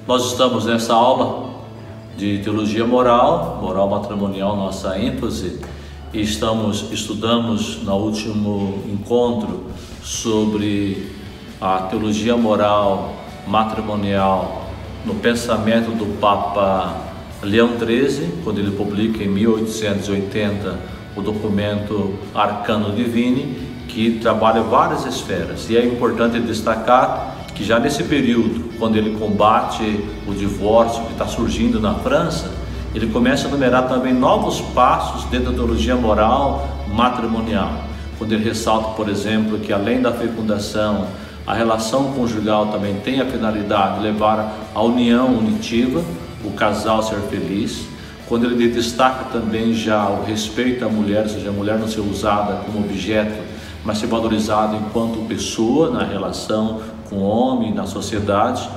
Nós estamos nessa aula de teologia moral, moral matrimonial, nossa ênfase, e estudamos no último encontro sobre a teologia moral matrimonial no pensamento do Papa Leão XIII, quando ele publica em 1880 o documento Arcano Divini, que trabalha várias esferas. E é importante destacar que já nesse período, quando ele combate o divórcio que está surgindo na França, ele começa a numerar também novos passos dentro da teologia moral matrimonial, quando ele ressalta, por exemplo, que além da fecundação, a relação conjugal também tem a finalidade de levar à união unitiva, o casal ser feliz. Quando ele destaca também já o respeito à mulher, ou seja, a mulher não ser usada como objeto, mas ser valorizada enquanto pessoa na relação com o homem, na sociedade.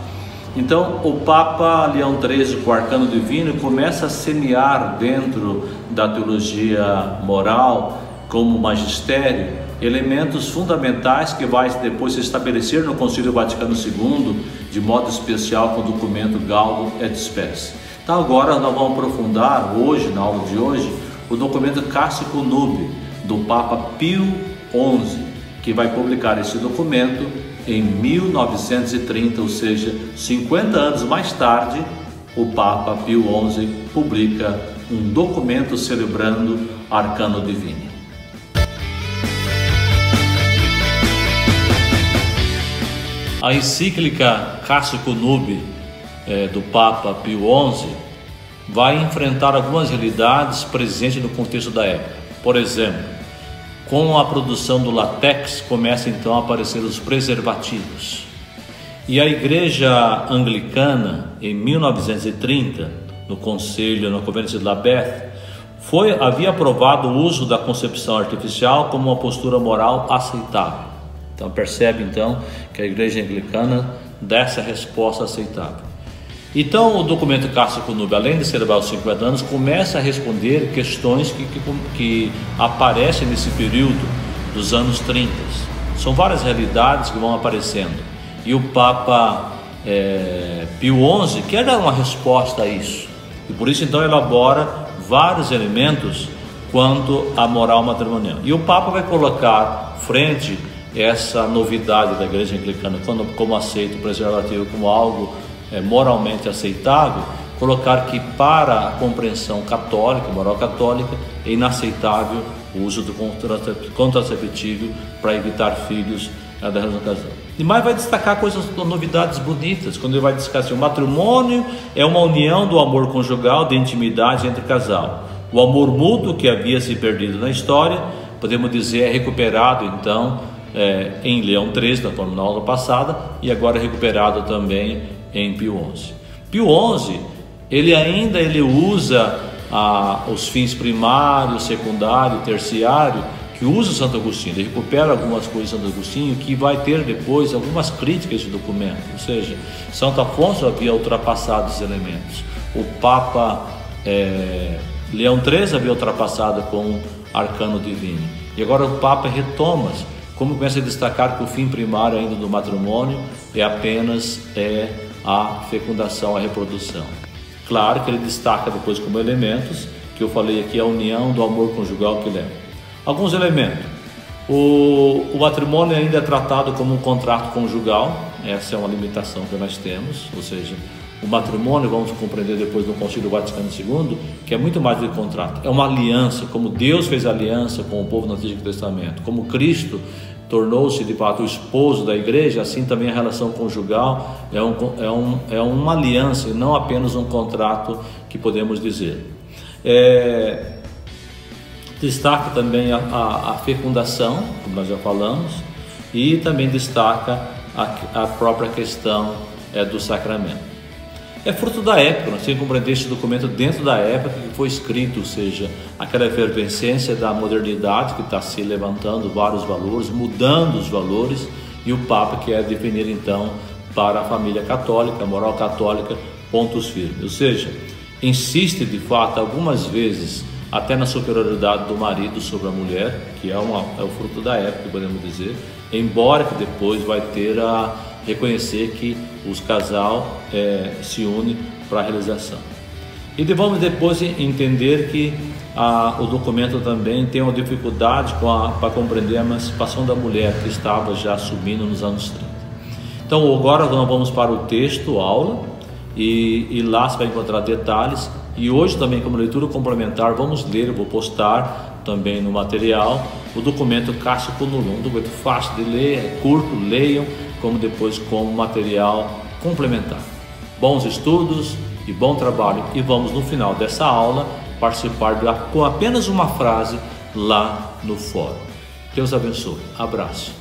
Então, o Papa Leão XIII, com o Arcano Divino, começa a semear dentro da teologia moral, como magistério, elementos fundamentais que vai depois se estabelecer no Concílio Vaticano II, de modo especial com o documento Gaudium et Spes. Então agora nós vamos aprofundar hoje, na aula de hoje, o documento Cassico Nubi, do Papa Pio XI, que vai publicar esse documento em 1930, ou seja, 50 anos mais tarde, o Papa Pio XI publica um documento celebrando Arcano Divini. A encíclica Cassico Nubi do Papa Pio XI vai enfrentar algumas realidades presentes no contexto da época. Por exemplo, com a produção do látex começa então a aparecer os preservativos. E a Igreja Anglicana, em 1930, no Convênio de Lambeth, havia aprovado o uso da concepção artificial como uma postura moral aceitável. Então percebe então que a Igreja Anglicana dá essa resposta aceitável. Então o documento Cassico Nubi, além de celebrar os 50 anos, começa a responder questões que aparecem nesse período dos anos 30. São várias realidades que vão aparecendo. E o Papa Pio XI quer dar uma resposta a isso. E por isso então elabora vários elementos quanto à moral matrimonial. E o Papa vai colocar frente essa novidade da Igreja Anglicana, como aceita o preservativo como algo moralmente aceitável, colocar que para a compreensão católica, moral católica, é inaceitável o uso do contraceptivo para evitar filhos da relação do casal. E mais vai destacar novidades bonitas, quando ele vai destacar assim: o matrimônio é uma união do amor conjugal, de intimidade entre o casal. O amor mútuo que havia se perdido na história, podemos dizer, é recuperado então em Leão XIII, na aula passada, e agora recuperado também em Pio XI. Pio XI, ele usa os fins primário, secundário, terciário, que usa Santo Agostinho. Ele recupera algumas coisas de Santo Agostinho, que vai ter depois algumas críticas de documento. Ou seja, Santo Afonso havia ultrapassado esses elementos. O Papa Leão XIII havia ultrapassado com Arcano Divini. E agora o Papa retoma, como começa a destacar que o fim primário ainda do matrimônio é apenas a fecundação, a reprodução. Claro que ele destaca depois como elementos, que eu falei aqui, a união do amor conjugal que leva. Alguns elementos. O matrimônio ainda é tratado como um contrato conjugal, essa é uma limitação que nós temos, ou seja, o matrimônio, vamos compreender depois no Concílio Vaticano II, que é muito mais do que contrato, é uma aliança, como Deus fez aliança com o povo no Antigo Testamento, como Cristo tornou-se de fato o esposo da igreja, assim também a relação conjugal é uma aliança e não apenas um contrato que podemos dizer. Destaca também a fecundação, como nós já falamos, e também destaca a própria questão do sacramento. É fruto da época, nós temos que compreender esse documento dentro da época que foi escrito, ou seja, aquela efervescência da modernidade que está se levantando vários valores, mudando os valores, e o Papa quer definir então para a família católica, a moral católica, pontos firmes. Ou seja, insiste de fato algumas vezes até na superioridade do marido sobre a mulher, que é o fruto da época, podemos dizer, embora que depois vai ter reconhecer que os casal se unem para a realização. E vamos depois entender que o documento também tem uma dificuldade para compreender a emancipação da mulher, que estava já subindo nos anos 30. Então agora nós vamos para o texto, aula, e lá você vai encontrar detalhes. E hoje também, como leitura complementar, vamos ler, eu vou postar também no material, o documento Cássico Nulo, um documento fácil de ler, é curto, leiam, como depois como material complementar. Bons estudos e bom trabalho, e vamos no final dessa aula participar com apenas uma frase lá no fórum. Deus abençoe. Abraço.